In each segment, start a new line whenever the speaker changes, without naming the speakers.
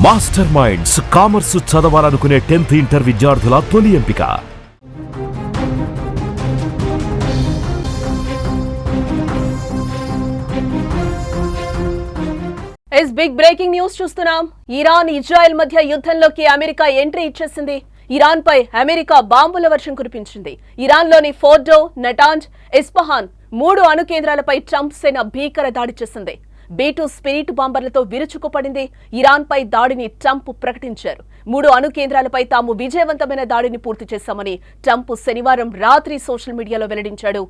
Master minds commerce చదవాలనుకునే 10th inter విద్యార్థుల తొలి ఎంపిక.
బిగ్ బ్రేకింగ్ న్యూస్ చూస్తున్నాం. ఇరాన్ ఇజ్రాయెల్ మధ్య యుద్ధంలోకి అమెరికా ఎంట్రీ ఇచ్చేసింది. ఇరాన్ పై అమెరికా బాంబుల వర్షం కురిపించింది. ఇరాన్లోని ఫోర్డో, నటాంజ్, ఇస్ఫహాన్ 3 అణు కేంద్రాలపై ట్రంప్ సేన భీకర దాడి చేసింది. B2 spirit బాంబర్లతో విరుచుకుపడింది. ఇరాన్ పై దాడిని ట్రంప్ ప్రకటించారు. 3 అణు కేంద్రాలపై తాము విజయవంతమైన దాడిని పూర్తి చేశామని ట్రంప్ శనివారం రాత్రి సోషల్ మీడియాలో వెల్లడించాడు.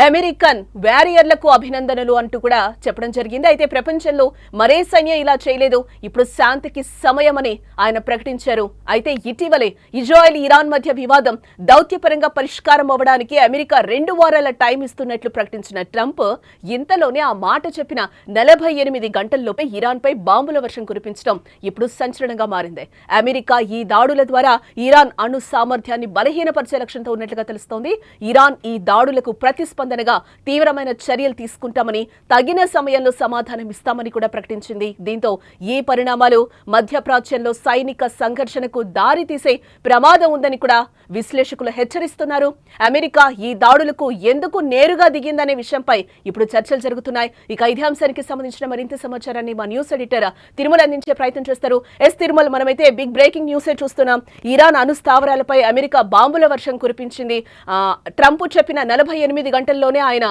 అమెరికన్ వారియర్లకు అభినందనలు అంటూ కూడా చెప్పడం జరిగింది. అయితే ప్రపంచంలో మరే సైన్యం ఇలా చేయలేదు, ఇప్పుడు శాంతికి సమయమని ఆయన ప్రకటించారు. అయితే ఇటీవలే ఇజ్రాయెల్ ఇరాన్ మధ్య వివాదం దౌత్యపరంగా పరిష్కారం అవ్వడానికి అమెరికా 2 వారాల టైం ఇస్తున్నట్లు ప్రకటించిన ట్రంప్ ఇంతలోనే ఆ మాట చెప్పిన 48 గంటల్లోపే ఇరాన్ పై బాంబుల వర్షం కురిపించడం ఇప్పుడు సంచలనంగా మారింది. అమెరికా ఈ దాడుల ద్వారా ఇరాన్ అణు సామర్థ్యాన్ని బలహీనపరిచే లక్ష్యంతో ఉన్నట్లుగా తెలుస్తోంది. ఇరాన్ ఈ దాడులకు ప్రతిస్పందనగా తీవ్రమైన చర్యలు తీసుకుంటామని, తగిన సమయంలో సమాధానం ఇస్తామని కూడా ప్రకటించింది. దీంతో ఈ పరిణామాలు మధ్యప్రాచ్యంలో సైనిక సంఘర్షణకు దారి తీసే ప్రమాదం ఉందని కూడా విశ్లేషకులు హెచ్చరిస్తున్నారు. అమెరికా ఈ దాడులకు ఎందుకు నేరుగా దిగిందనే విషయంపై ఇప్పుడు చర్చలు జరుగుతున్నాయి. ఇక ఇదే అంశానికి సంబంధించిన మరింత సమాచారాన్ని మా న్యూస్ ఎడిటర్ తిరుమల అందించే ప్రయత్నం చేస్తారు. తిరుమల, మనమైతే బిగ్ బ్రేకింగ్ న్యూసే చూస్తున్నాం. ఇరాన్ అణు స్థావరాలపై అమెరికా బాంబుల వర్షం కురిపించింది. ట్రంప్ చెప్పిన 48 గంటల్లోనే ఆయన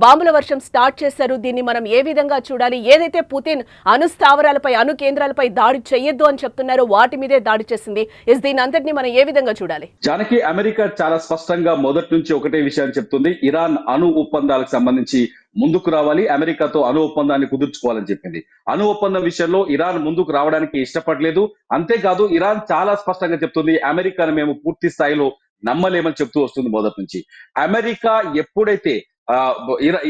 బాంబుల వర్షం స్టార్ట్ చేశారు. దీన్ని మనం ఏ విధంగా చూడాలి? ఏదైతే పుతిన్ అణు స్థావరాలపై, అణు కేంద్రాలపై దాడి చేయొద్దు అని చెప్తున్నారో వాటి మీదే దాడి చేసింది. దీని అంతటిని మనం ఏ విధంగా చూడాలి?
జానకి, అమెరికా చాలా స్పష్టంగా మొదటి నుంచి ఒకటే విషయాన్ని చెప్తుంది. ఇరాన్ అణు ఒప్పందాలకు సంబంధించి ముందుకు రావాలి, అమెరికాతో అణు ఒప్పందాన్ని కుదుర్చుకోవాలని చెప్పింది. అణు ఒప్పందం విషయంలో ఇరాన్ ముందుకు రావడానికి ఇష్టపడలేదు. అంతేకాదు, ఇరాన్ చాలా స్పష్టంగా చెప్తుంది, అమెరికాను మేము పూర్తి స్థాయిలో నమ్మలేమని చెప్తూ వస్తుంది మొదటి నుంచి. అమెరికా ఎప్పుడైతే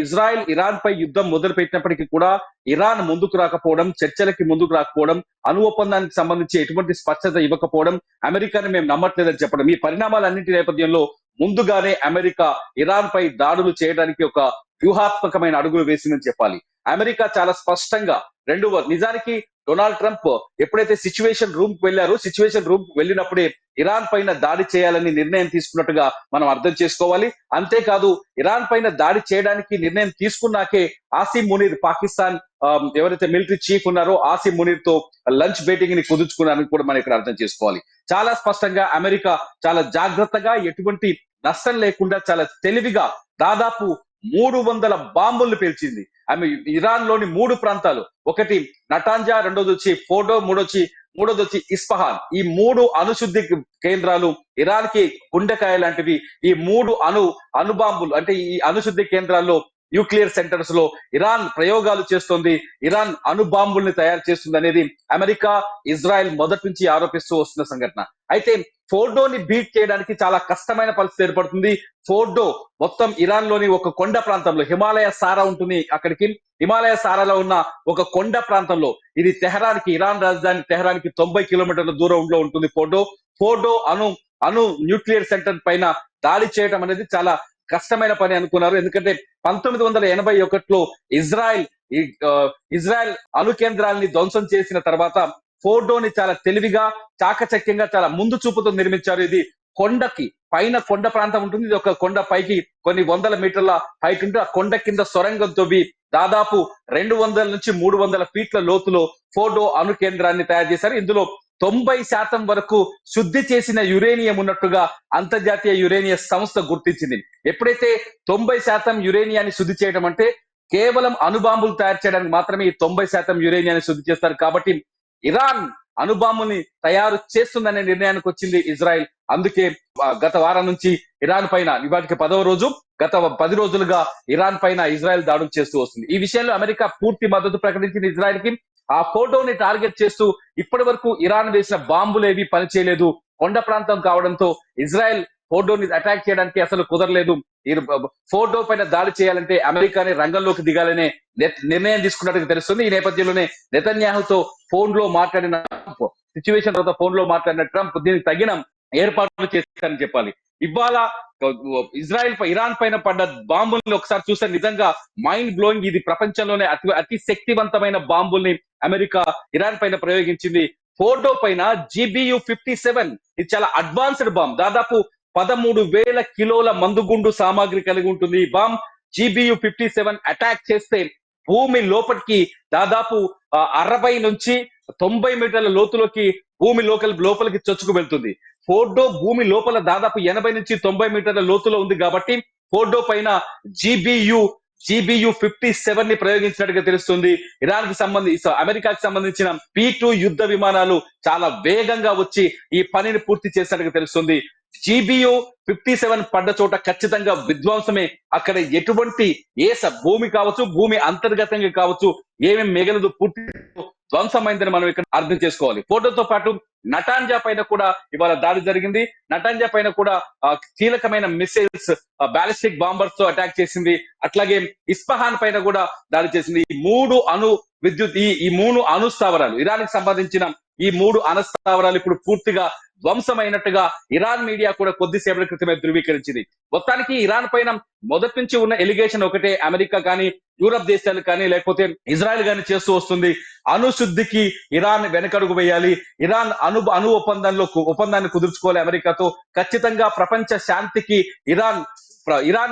ఇజ్రాయెల్ ఇరాన్ పై యుద్ధం మొదలు పెట్టినప్పటికీ కూడా ఇరాన్ ముందుకు రాకపోవడం, చర్చలకి ముందుకు రాకపోవడం, అణు ఒప్పందానికి సంబంధించి ఎటువంటి స్పష్టత ఇవ్వకపోవడం, అమెరికాని మేము నమ్మట్లేదని చెప్పడం, ఈ పరిణామాలన్నింటి నేపథ్యంలో ముందుగానే అమెరికా ఇరాన్ పై దాడులు చేయడానికి ఒక వ్యూహాత్మకమైన అడుగులు వేసిందని చెప్పాలి. అమెరికా చాలా స్పష్టంగా నిజానికి డొనాల్డ్ ట్రంప్ ఎప్పుడైతే సిచ్యువేషన్ రూమ్ కు వెళ్లారో, సిచ్యువేషన్ రూమ్ కు వెళ్ళినప్పుడే ఇరాన్ పైన దాడి చేయాలని నిర్ణయం తీసుకున్నట్టుగా మనం అర్థం చేసుకోవాలి. అంతేకాదు, ఇరాన్ పైన దాడి చేయడానికి నిర్ణయం తీసుకున్నాకే ఆసిమ్ మునీర్, పాకిస్తాన్ ఎవరైతే మిలిటరీ చీఫ్ ఉన్నారో ఆసిమ్ మునీర్ తో లంచ్ మీటింగ్ ని కుదుర్చుకున్నారని కూడా మనం ఇక్కడ అర్థం చేసుకోవాలి. చాలా స్పష్టంగా అమెరికా చాలా జాగ్రత్తగా, ఎటువంటి నష్టం లేకుండా, చాలా తెలివిగా దాదాపు 300 బాంబుల్ని పేల్చింది. ఆమె ఇరాన్ లోని 3 ప్రాంతాలు, ఒకటి నటాంజా, రెండోది వచ్చి ఫోర్డో, మూడోది వచ్చి ఇస్ఫహాన్, ఈ 3 అణుశుద్ధి కేంద్రాలు ఇరాన్ కి గుండెకాయ లాంటివి. ఈ 3 అణుబాంబులు అంటే ఈ అణుశుద్ధి కేంద్రాల్లో, న్యూక్లియర్ సెంటర్స్ లో ఇరాన్ ప్రయోగాలు చేస్తోంది, ఇరాన్ అణుబాంబుల్ని తయారు చేస్తుంది అనేది అమెరికా, ఇజ్రాయెల్ మొదటి నుంచి ఆరోపిస్తూ వస్తున్న సంఘటన. అయితే ఫోర్డోని బీట్ చేయడానికి చాలా కష్టమైన పరిస్థితి ఏర్పడుతుంది. ఫోర్డో మొత్తం ఇరాన్ లోని ఒక కొండ ప్రాంతంలో, హిమాలయ సారా ఉంటుంది అక్కడికి, హిమాలయ సారాలో ఉన్న ఒక కొండ ప్రాంతంలో, ఇది తెహరాన్కి, ఇరాన్ రాజధాని తెహరాన్కి 90 కిలోమీటర్ల దూరంలో ఉంటుంది ఫోర్డో అణు న్యూక్లియర్ సెంటర్ పైన దాడి చేయడం అనేది చాలా కష్టమైన పని అనుకున్నారు. ఎందుకంటే 1981లో ఇజ్రాయెల్ అణు కేంద్రాలని ధ్వంసం చేసిన తర్వాత ఫోర్డోని చాలా తెలివిగా, చాకచక్యంగా, చాలా ముందు చూపుతో నిర్మించారు. ఇది కొండ ప్రాంతం ఉంటుంది. ఇది ఒక కొండ పైకి కొన్ని 100 మీటర్ల హైట్ ఉంటుంది. ఆ కొండ కింద సొరంగం తవ్వి దాదాపు 200 నుంచి 300 ఫీట్ల లోతులో ఫోర్డో అణు కేంద్రాన్ని తయారు చేశారు. ఇందులో 90% వరకు శుద్ధి చేసిన యురేనియం ఉన్నట్టుగా అంతర్జాతీయ యురేనియం సంస్థ గుర్తించింది. ఎప్పుడైతే 90% యురేనియాన్ని శుద్ధి చేయడం అంటే కేవలం అణుబాంబులు తయారు చేయడానికి మాత్రమే ఈ 90% యురేనియాన్ని శుద్ధి చేస్తారు. కాబట్టి ఇరాన్ అణుబాంబుని తయారు చేస్తుందనే నిర్ణయానికి వచ్చింది ఇజ్రాయెల్. అందుకే గత వారం నుంచి ఇరాన్ పైన, ఇవాటికి 10వ రోజు, గత 10 రోజులుగా ఇరాన్ పైన ఇజ్రాయెల్ దాడులు చేస్తూ వస్తుంది. ఈ విషయంలో అమెరికా పూర్తి మద్దతు ప్రకటించింది ఇజ్రాయెల్ కి. ఆ ఫోటోని టార్గెట్ చేస్తూ ఇప్పటి వరకు ఇరాన్ వేసిన బాంబులేవి పనిచేయలేదు. కొండ ప్రాంతం కావడంతో ఇజ్రాయెల్ ఫోర్డోని అటాక్ చేయడానికి అసలు కుదరలేదు. ఫోర్డో పైన దాడి చేయాలంటే అమెరికానే రంగంలోకి దిగాలనే నిర్ణయం తీసుకున్నట్టుగా తెలుస్తుంది. ఈ నేపథ్యంలోనే నెతన్యాహుతో ఫోన్ లో మాట్లాడిన ట్రంప్, సిచ్యువేషన్ తర్వాత ఫోన్ లో మాట్లాడిన ట్రంప్ దీనికి తగిన ఏర్పాట్లు చేశారని చెప్పాలి. ఇవాళ ఇరాన్ పైన పడ్డ బాంబుల్ని ఒకసారి చూస్తే నిజంగా మైండ్ బ్లోయింగ్. ఇది ప్రపంచంలోనే అతి శక్తివంతమైన బాంబుల్ని అమెరికా ఇరాన్ పైన ప్రయోగించింది. ఫోర్డో పైన GBU-57 ఇది చాలా అడ్వాన్స్డ్ బాంబ్. దాదాపు 13,000 కిలోల మందుగుండు సామాగ్రి కలిగి ఉంటుంది. ఈ బాంబ్ GBU-57 అటాక్ చేస్తే భూమి లోపలికి దాదాపు 60 నుంచి 90 మీటర్ల లోతులోకి భూమి లోపలికి చొచ్చుకు వెళ్తుంది. ఫోర్డో భూమి లోపల దాదాపు 80 నుంచి 90 మీటర్ల లోతులో ఉంది కాబట్టి ఫోర్డో పైన GBU-57 ని ప్రయోగించినట్టుగా తెలుస్తుంది. అమెరికాకి సంబంధించిన P-2 యుద్ధ విమానాలు చాలా వేగంగా వచ్చి ఈ పనిని పూర్తి చేసినట్టుగా తెలుస్తుంది. GBU-57 పడ్డ చోట ఖచ్చితంగా విధ్వంసమే. అక్కడ ఎటువంటి భూమి కావచ్చు, భూమి అంతర్గతంగా కావచ్చు, ఏమేమి మిగలదు, పూర్తి ధ్వంసమైందని మనం ఇక్కడ అర్థం చేసుకోవాలి. ఫోటోతో పాటు నటాంజా పైన కూడా ఇవాళ దాడి జరిగింది. నటాంజా పైన కూడా కీలకమైన మిసైల్స్, బాలిస్టిక్ బాంబర్స్ తో అటాక్ చేసింది. అట్లాగే ఇస్ఫహాన్ పైన కూడా దాడి చేసింది. ఈ మూడు అణు స్థావరాలు, ఇరాన్ కి సంబంధించిన ఈ 3 అణు స్థావరాలు ఇప్పుడు పూర్తిగా ధ్వంసమైనట్టుగా ఇరాన్ మీడియా కూడా కొద్దిసేపటి క్రితమే ధృవీకరించింది. మొత్తానికి ఇరాన్ పైన మొదటి నుంచి ఉన్న ఎలిగేషన్ ఒకటే, అమెరికా కానీ, యూరప్ దేశాలు కానీ, లేకపోతే ఇజ్రాయెల్ కానీ చేస్తూ వస్తుంది. అణుశుద్ధికి ఇరాన్ వెనకడుగు వేయాలి, ఇరాన్ అణు ఒప్పందాన్ని కుదుర్చుకోవాలి అమెరికాతో. ఖచ్చితంగా ప్రపంచ శాంతికి ఇరాన్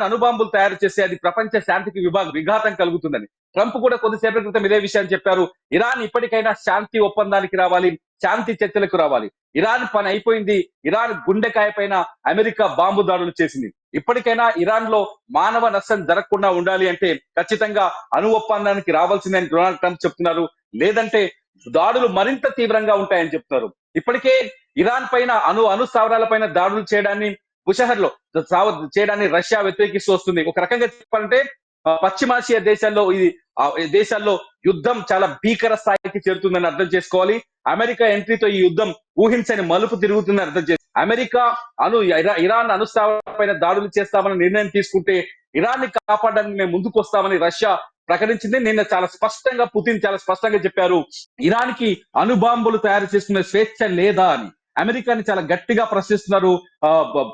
అణుబాంబులు తయారు చేస్తే అది ప్రపంచ శాంతికి విఘాతం కలుగుతుందని ట్రంప్ కూడా కొద్దిసేపటి క్రితం ఇదే విషయాన్ని చెప్పారు. ఇరాన్ ఇప్పటికైనా శాంతి ఒప్పందానికి రావాలి, శాంతి చర్చలకు రావాలి. ఇరాన్ పని అయిపోయింది. ఇరాన్ గుండెకాయ పైన అమెరికా బాంబు దాడులు చేసింది. ఇప్పటికైనా ఇరాన్ లో మానవ నష్టం జరగకుండా ఉండాలి అంటే ఖచ్చితంగా అణు ఒప్పందానికి రావాల్సిందని డొనాల్డ్ ట్రంప్ చెప్తున్నారు. లేదంటే దాడులు మరింత తీవ్రంగా ఉంటాయని చెప్తున్నారు. ఇప్పటికే ఇరాన్ పైన అణు స్థావరాల పైన దాడులు చేయడాన్ని రష్యా వ్యతిరేకిస్తూ వస్తుంది. ఒక రకంగా చెప్పాలంటే పశ్చిమాసియా దేశాల్లో యుద్ధం చాలా భీకర స్థాయికి చేరుతుందని అర్థం చేసుకోవాలి. అమెరికా ఎంట్రీతో ఈ యుద్ధం ఊహించని మలుపు తిరుగుతుందని అర్థం చేసుకోవాలి. అమెరికా ఇరాన్ అణుస్థావరాల పైన దాడులు చేస్తామని నిర్ణయం తీసుకుంటే ఇరాన్ ని కాపాడడానికి మేము ముందుకు వస్తామని రష్యా ప్రకటించింది. నిన్న పుతిన్ చాలా స్పష్టంగా చెప్పారు, ఇరాన్ కి అణుబాంబులు తయారు చేసుకునే స్వేచ్ఛ లేదా అని. అమెరికాని చాలా గట్టిగా ప్రశ్నిస్తున్నారు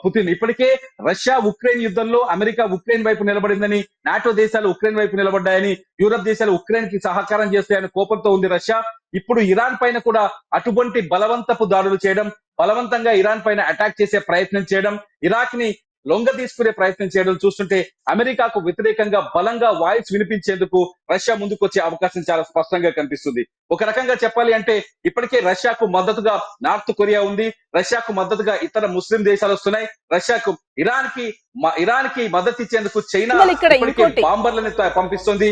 పుతిన్. ఇప్పటికే రష్యా ఉక్రెయిన్ యుద్ధంలో అమెరికా ఉక్రెయిన్ వైపు నిలబడిందని, నాటో దేశాలు ఉక్రెయిన్ వైపు నిలబడ్డాయని, యూరప్ దేశాలు ఉక్రెయిన్ కి సహకారం చేస్తాయని కోపంతో ఉంది రష్యా. ఇప్పుడు ఇరాన్ పైన కూడా అటువంటి బలవంతపు దాడులు చేయడం, బలవంతంగా ఇరాన్ పైన అటాక్ చేసే ప్రయత్నం చేయడం, ఇరాక్ ని లొంగ తీసుకునే ప్రయత్నం చేయడం చూస్తుంటే అమెరికాకు వ్యతిరేకంగా బలంగా వాయిస్ వినిపించేందుకు రష్యా ముందుకు వచ్చే అవకాశం చాలా స్పష్టంగా కనిపిస్తుంది. ఒక రకంగా చెప్పాలి అంటే ఇప్పటికే రష్యాకు మద్దతుగా నార్త్ కొరియా ఉంది, రష్యాకు మద్దతుగా ఇతర ముస్లిం దేశాలు వస్తున్నాయి. ఇరాన్ కి మద్దతు ఇచ్చేందుకు చైనా బాంబర్లను పంపిస్తుంది.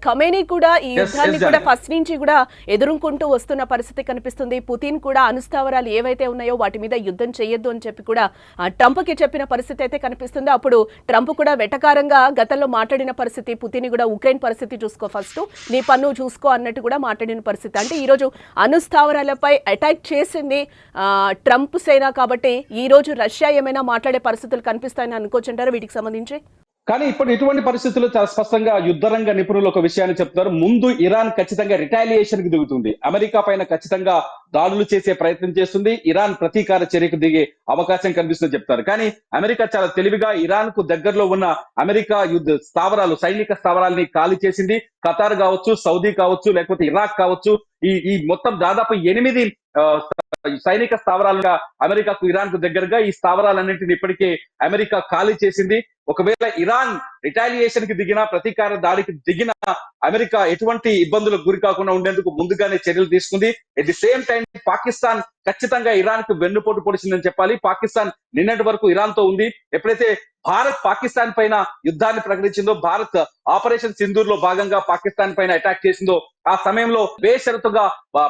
ఖమేనీ కూడా ఈ యుద్ధాన్ని కూడా ఫస్ట్ నుంచి కూడా ఎదుర్కొంటూ వస్తున్న పరిస్థితి కనిపిస్తుంది. పుతిన్ కూడా అణుస్థావరాలు ఏవైతే ఉన్నాయో వాటి మీద యుద్ధం చేయొద్దు అని చెప్పి కూడా ట్రంప్ కి చెప్పిన పరిస్థితి అయితే కనిపిస్తుంది. అప్పుడు ట్రంప్ కూడా వెటకారంగా గతంలో మాట్లాడిన పరిస్థితి, పుతిన్ కూడా ఉక్రెయిన్ పరిస్థితి చూసుకో, ఫస్ట్ నీ పన్ను చూసుకో అన్నట్టు కూడా మాట్లాడిన పరిస్థితి. అంటే ఈ రోజు అణుస్థావరాలపై అటాక్ చేసింది ట్రంప్ సేన కాబట్టి ఈ రోజు రష్యా ఏమైనా మాట్లాడే పరిస్థితులు కనిపిస్తాయని అనుకోవచ్చుంటారు వీటికి సంబంధించి.
కానీ ఇప్పుడు ఇటువంటి పరిస్థితుల్లో చాలా స్పష్టంగా యుద్ధరంగ నిపుణులు ఒక విషయాన్ని చెప్తున్నారు. ముందు ఇరాన్ ఖచ్చితంగా రిటాలియేషన్ కి దిగుతుంది, అమెరికా పైన ఖచ్చితంగా దాడులు చేసే ప్రయత్నం చేస్తుంది, ఇరాన్ ప్రతీకార చర్యకు దిగే అవకాశం కనిపిస్తుందని చెప్తారు. కానీ అమెరికా చాలా తెలివిగా ఇరాన్ కు దగ్గరలో ఉన్న అమెరికా సైనిక స్థావరాలని ఖాళీ చేసింది. ఖతార్ కావచ్చు, సౌదీ కావచ్చు, లేకపోతే ఇరాక్ కావచ్చు, ఈ మొత్తం దాదాపు 8 సైనిక స్థావరాలుగా అమెరికాకు, ఇరాన్ కు దగ్గరగా ఈ స్థావరాలన్నింటినీ ఇప్పటికే అమెరికా ఖాళీ చేసింది. ఒకవేళ ఇరాన్ రిటాలియేషన్ కి దిగినా, ప్రతీకార దాడికి దిగిన అమెరికా ఎటువంటి ఇబ్బందులకు గురి కాకుండా ఉండేందుకు ముందుగానే చర్యలు తీసుకుంది. At the same time Pakistan ఖచ్చితంగా ఇరాన్ కు వెన్నుపోటు పొడిచిందని చెప్పాలి. పాకిస్తాన్ నిన్నటి వరకు ఇరాన్ తో ఉంది. ఎప్పుడైతే భారత్ పాకిస్తాన్ పైన యుద్ధాన్ని ప్రకటించిందో, భారత్ ఆపరేషన్ సింధూర్ లో భాగంగా పాకిస్తాన్ పైన అటాక్ చేసిందో, ఆ సమయంలో బేషరతుగా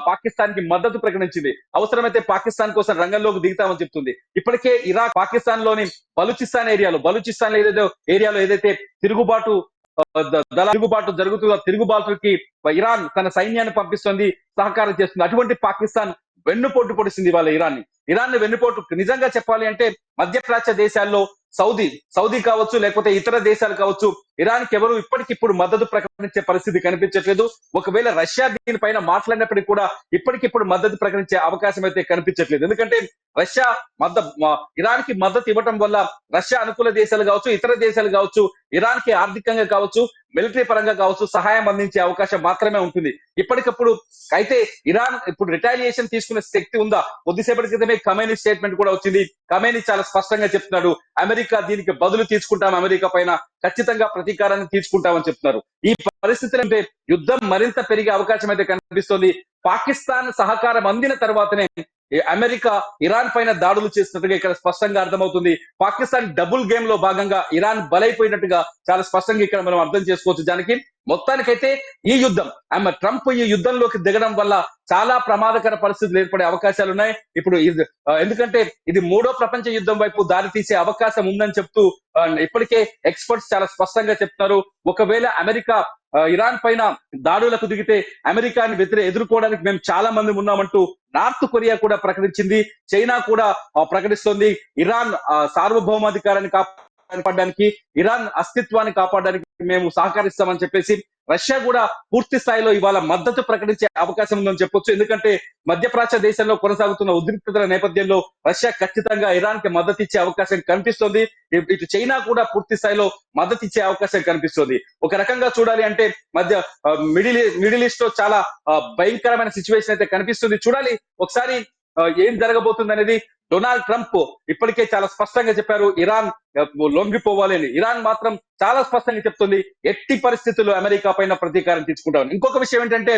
పాకిస్తాన్ కి మద్దతు ప్రకటించింది. అవసరమైతే పాకిస్తాన్ కోసం రంగంలోకి దిగుతామని చెప్తుంది. ఇప్పటికే ఇరాక్ పాకిస్తాన్ లోని బలూచిస్తాన్ ఏరియాలో ఏదైతే తిరుగుబాటు జరుగుతుందో, తిరుగుబాటుకి ఇరాన్ తన సైన్యాన్ని పంపిస్తుంది, సహకారం చేస్తుంది. అటువంటి పాకిస్తాన్ వెన్నుపోటు పొడిచింది వాళ్ళ ఇరాన్ ని వెన్నుపోటు. నిజంగా చెప్పాలి అంటే మధ్యప్రాచ్య దేశాల్లో సౌదీ కావచ్చు, లేకపోతే ఇతర దేశాలు కావచ్చు, ఇరాన్ కి ఎవరు ఇప్పటికిప్పుడు మద్దతు ప్రకటించే పరిస్థితి కనిపించట్లేదు. ఒకవేళ రష్యా దీనిపైన మాట్లాడినప్పటికీ కూడా ఇప్పటికిప్పుడు మద్దతు ప్రకటించే అవకాశం అయితే కనిపించట్లేదు. ఎందుకంటే రష్యా ఇరాన్ కి మద్దతు ఇవ్వటం వల్ల రష్యా అనుకూల దేశాలు కావచ్చు, ఇతర దేశాలు కావచ్చు, ఇరాన్ కి ఆర్థికంగా కావచ్చు, మిలిటరీ పరంగా కావచ్చు సహాయం అందించే అవకాశం మాత్రమే ఉంటుంది. ఇప్పటికప్పుడు అయితే ఇరాన్ ఇప్పుడు రిటాలియేషన్ తీసుకునే శక్తి ఉందా? కొద్దిసేపటి క్రితమే ఖమేనీ స్టేట్మెంట్ కూడా వచ్చింది. ఖమేనీ చాలా స్పష్టంగా చెప్తున్నాడు, అమెరికా దీనికి బదులు తీసుకుంటాం, అమెరికా పైన ఖచ్చితంగా ప్రతీకారాన్ని తీసుకుంటామని చెప్తున్నారు. ఈ పరిస్థితులు అంటే యుద్ధం మరింత పెరిగే అవకాశం అయితే కనిపిస్తోంది. పాకిస్తాన్ సహకారం అందిన తర్వాతనే అమెరికా ఇరాన్ పైన దాడులు చేస్తున్నట్టుగా ఇక్కడ స్పష్టంగా అర్థమవుతుంది. పాకిస్తాన్ డబుల్ గేమ్ లో భాగంగా ఇరాన్ బలైపోయినట్టుగా చాలా స్పష్టంగా ఇక్కడ మనం అర్థం చేసుకోవచ్చు. దానికి మొత్తానికైతే ఈ యుద్ధం ట్రంప్ ఈ యుద్ధంలోకి దిగడం వల్ల చాలా ప్రమాదకర పరిస్థితులు ఏర్పడే అవకాశాలు ఉన్నాయి. ఇప్పుడు ఎందుకంటే ఇది 3వ ప్రపంచ యుద్ధం వైపు దారి తీసే అవకాశం ఉందని చెప్తూ ఇప్పటికే ఎక్స్పర్ట్స్ చాలా స్పష్టంగా చెప్తున్నారు. ఒకవేళ అమెరికా ఇరాన్ పైన దాడులకు దిగితే అమెరికాని ఎదుర్కోవడానికి మేము చాలా మంది ఉన్నామంటూ నార్త్ కొరియా కూడా ప్రకటించింది. చైనా కూడా ప్రకటిస్తోంది. ఇరాన్ సార్వభౌమాధికారాన్ని కాపాడడానికి, ఇరాన్ అస్తిత్వాన్ని కాపాడడానికి మేము సహకరిస్తామని చెప్పేసి రష్యా కూడా పూర్తి స్థాయిలో ఇవాళ మద్దతు ప్రకటించే అవకాశం ఉందని చెప్పొచ్చు. ఎందుకంటే మధ్యప్రాచ్య దేశంలో కొనసాగుతున్న ఉద్రిక్తతల నేపథ్యంలో రష్యా ఖచ్చితంగా ఇరాన్ కి మద్దతు ఇచ్చే అవకాశం కనిపిస్తోంది. ఇటు చైనా కూడా పూర్తి స్థాయిలో మద్దతు ఇచ్చే అవకాశం కనిపిస్తోంది. ఒక రకంగా చూడాలి అంటే మిడిల్ ఈస్ట్ లో చాలా భయంకరమైన సిచ్యువేషన్ అయితే కనిపిస్తుంది. చూడాలి ఒకసారి ఏం జరగబోతుంది అనేది. డొనాల్డ్ ట్రంప్ ఇప్పటికే చాలా స్పష్టంగా చెప్పారు, ఇరాన్ లొంగిపోవాలి అని. ఇరాన్ మాత్రం చాలా స్పష్టంగా చెప్తుంది, ఎట్టి పరిస్థితుల్లో అమెరికా పైన ప్రతీకారం తీసుకుంటామని. ఇంకొక విషయం ఏంటంటే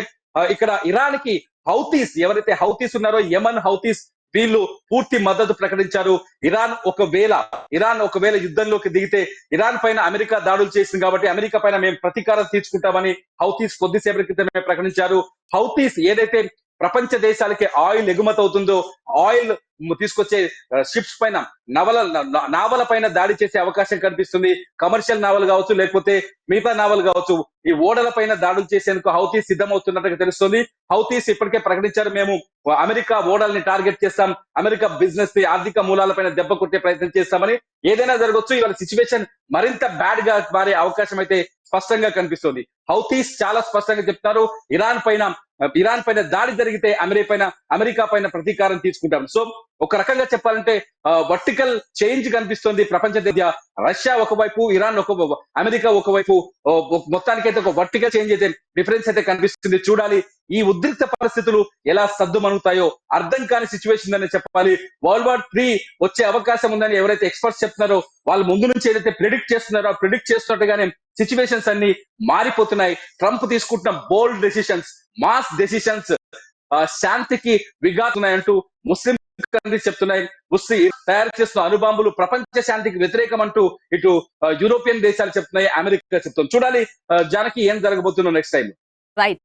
ఇక్కడ ఇరాన్ కి హౌతీస్ ఎవరైతే హౌతీస్ ఉన్నారో, యమన్ హౌతీస్, వీళ్ళు పూర్తి మద్దతు ప్రకటించారు. ఇరాన్ ఒకవేళ యుద్ధంలోకి దిగితే ఇరాన్ పైన అమెరికా దాడులు చేసింది కాబట్టి అమెరికా పైన మేము ప్రతీకారం తీసుకుంటామని హౌతీస్ కొద్దిసేపటి క్రితమే ప్రకటించారు. హౌతీస్ ఏదైతే ప్రపంచ దేశాలకి ఆయిల్ ఎగుమతి అవుతుందో, ఆయిల్ తీసుకొచ్చే షిప్స్ పైన నావల పైన దాడి చేసే అవకాశం కనిపిస్తుంది. కమర్షియల్ నావల్ కావచ్చు, లేకపోతే మిగతా నావల్ కావచ్చు, ఈ ఓడల పైన దాడులు చేసేందుకు హౌతీస్ సిద్ధమవుతున్నట్టుగా తెలుస్తుంది. హౌతీస్ ఇప్పటికే ప్రకటించారు, మేము అమెరికా ఓడల్ని టార్గెట్ చేస్తాం, అమెరికా బిజినెస్ ఆర్థిక మూలాలపైన దెబ్బ కొట్టే ప్రయత్నం చేస్తామని. ఏదైనా జరగవచ్చు. ఇవాళ సిచ్యువేషన్ మరింత బ్యాడ్ గా మారే అవకాశం అయితే స్పష్టంగా కనిపిస్తుంది. హౌతీస్ చాలా స్పష్టంగా చెప్తారు, ఇరాన్ పైన దాడి జరిగితే అమెరికా పైన ప్రతీకారం తీసుకుంటాం. సో ఒక రకంగా చెప్పాలంటే వర్టికల్ చేంజ్ కనిపిస్తుంది ప్రపంచ దేశ. రష్యా ఒకవైపు, ఇరాన్ అమెరికా ఒకవైపు, మొత్తానికైతే ఒక వర్టికల్ చేంజ్ అయితే డిఫరెన్స్ అయితే కనిపిస్తుంది. చూడాలి ఈ ఉద్రిక్త పరిస్థితులు ఎలా సద్దుమణుగుతాయో. అర్థం కాని సిచ్యువేషన్ అని చెప్పాలి. వరల్డ్ వార్ 3 వచ్చే అవకాశం ఉందని ఎవరైతే ఎక్స్పర్ట్స్ చెప్తున్నారో వాళ్ళు ముందు నుంచి ఏదైతే ప్రిడిక్ట్ చేస్తున్నారో ప్రిడిక్ట్ చేస్తున్నట్టుగానే సిచ్యువేషన్స్ అన్ని మారిపోతున్నాయి. ట్రంప్ తీసుకుంటున్న బోల్డ్ డెసిషన్స్, మాస్ డెసిషన్స్ శాంతికి విఘాతున్నాయంటూ ముస్లిం కంట్రీస్ చెప్తున్నాయి. తయారు చేస్తున్న అణుబాంబులు ప్రపంచ శాంతికి వ్యతిరేకం అంటూ ఇటు యూరోపియన్ దేశాలు చెప్తున్నాయి, అమెరికా చెప్తుంది. చూడాలి జానకి ఏం జరగబోతుందో నెక్స్ట్ టైం.
రైట్.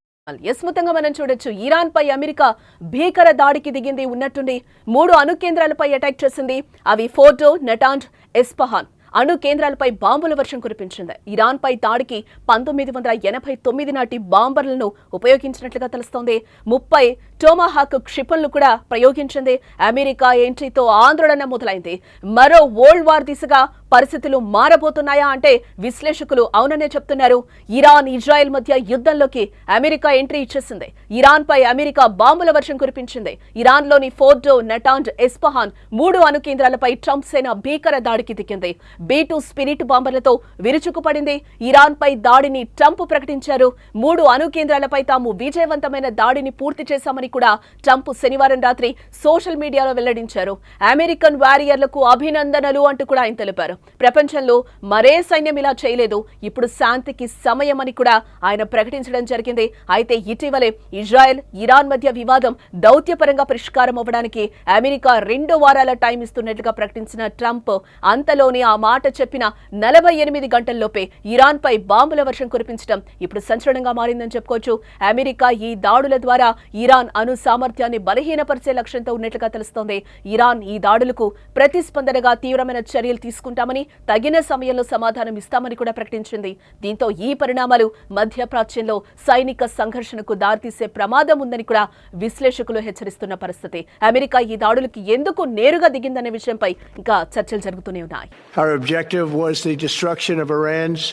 యస్ముతంగా మనం చూడొచ్చు, ఇరాన్ పై అమెరికా భీకర దాడికి దిగింది. ఉన్నట్టుండి 3 అణు కేంద్రాలపై అటాక్ చేసింది. అవి ఫోర్డో, నటాంజ్, ఎస్పహాన్. అణు కేంద్రాలపై బాంబుల వర్షం కురిపించింది. ఇరాన్ పై దాడికి 1989 నాటి బాంబర్లను ఉపయోగించినట్లుగా తెలుస్తోంది. 30 టోమాహాక్ క్షిపణులు కూడా ప్రయోగించింది. అమెరికా ఎంట్రీతో ఆందోళన మొదలైంది. మరో వరల్డ్ వార్ దిశగా పరిస్థితులు మారబోతున్నాయా అంటే విశ్లేషకులు అవుననే చెప్తున్నారు. ఇరాన్, ఇజ్రాయెల్ మధ్య యుద్ధంలోకి అమెరికా ఎంట్రీ ఇచ్చేసింది. ఇరాన్ పై అమెరికా బాంబుల వర్షం కురిపించింది. ఇరాన్ లోని ఫోర్డో, నటాంజ్, ఎస్పహాన్ 3 అణు కేంద్రాలపై ట్రంప్ సేన భీకర దాడికి దిగింది. B2 spirit బాంబర్లతో విరుచుకుపడింది. ఇరాన్ పై దాడిని ట్రంప్ ప్రకటించారు. 3 అణు కేంద్రాలపై తాము విజయవంతమైన దాడిని పూర్తి చేశామని కూడా ట్రంప్ శనివారం రాత్రి సోషల్ మీడియాలో వెల్లడించారు. అమెరికన్ వారియర్లకు అభినందనలు అంటూ కూడా ఆయన తెలిపారు. ప్రపంచంలో మరే సైన్యం ఇలా చేయలేదు, ఇప్పుడు శాంతికి సమయమని కూడా ఆయన ప్రకటించడం జరిగింది. అయితే ఇటీవలే ఇజ్రాయెల్, ఇరాన్ మధ్య వివాదం దౌత్యపరంగా పరిష్కారం అవ్వడానికి అమెరికా 2 వారాల టైం ఇస్తున్నట్లుగా ప్రకటించిన ట్రంప్ అంతలోనే ఆ మాట చెప్పిన 48 గంటల్లోపే ఇరాన్ పై బాంబుల వర్షం కురిపించడం ఇప్పుడు సంచలనంగా మారిందని చెప్పుకోవచ్చు. అమెరికా ఈ దాడుల ద్వారా ఇరాన్ అణు సామర్థ్యాన్ని బలహీనపరిచే లక్ష్యంతో ఉన్నట్లుగా తెలుస్తోంది. ఇరాన్ ఈ దాడులకు ప్రతిస్పందనగా తీవ్రమైన చర్యలు తీసుకుంటామని, తగిన సమయంలో సమాధానం ఇస్తామని కూడా ప్రకటించింది. దీంతో ఈ పరిణామాలు మధ్యప్రాచ్యంలో సైనిక సంఘర్షణకు దారితీసే ప్రమాదం ఉందని కూడా విశ్లేషకులు హెచ్చరిస్తున్న పరిస్థితి. అమెరికా ఈ దాడులకు ఎందుకు నేరుగా దిగిందనే విషయంపై ఇంకా చర్చలు జరుగుతూనే ఉన్నాయి.
Our objective was the destruction of Iran's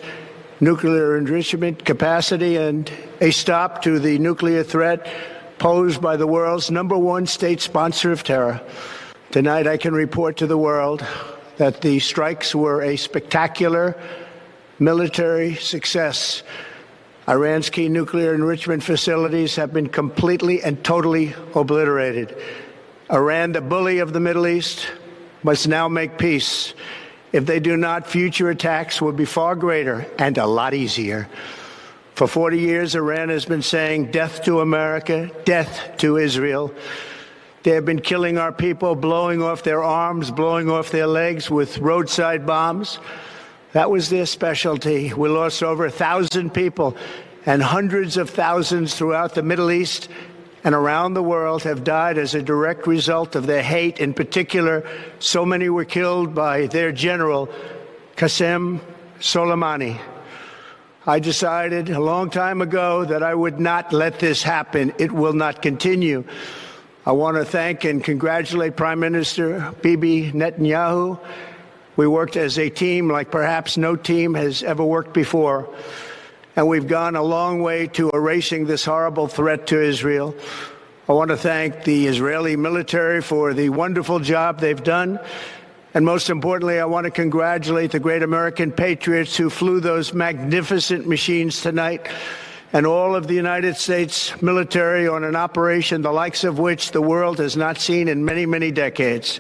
nuclear enrichment capacity and a stop to the nuclear threat posed by the world's #1 state sponsor of terror. Tonight, I can report to the world that the strikes were a spectacular military success. Iran's key nuclear enrichment facilities have been completely and totally obliterated. Iran, the bully of the Middle East, must now make peace. If they do not, future attacks will be far greater and a lot easier. For 40 years, Iran has been saying death to America, death to Israel. They have been killing our people, blowing off their arms, blowing off their legs with roadside bombs. That was their specialty. We lost over 1,000 people, and hundreds of thousands throughout the Middle East and around the world have died as a direct result of their hate. In particular, so many were killed by their general, Qasem Soleimani. I decided a long time ago that I would not let this happen. It will not continue. I want to thank and congratulate Prime Minister Bibi Netanyahu. We worked as a team like perhaps no team has ever worked before. And we've gone a long way to erasing this horrible threat to Israel. I want to thank the Israeli military for the wonderful job they've done. And most importantly, I want to congratulate the great American patriots who flew those magnificent machines tonight, and all of the United States military on an operation the likes of which the world has not seen in many, many decades.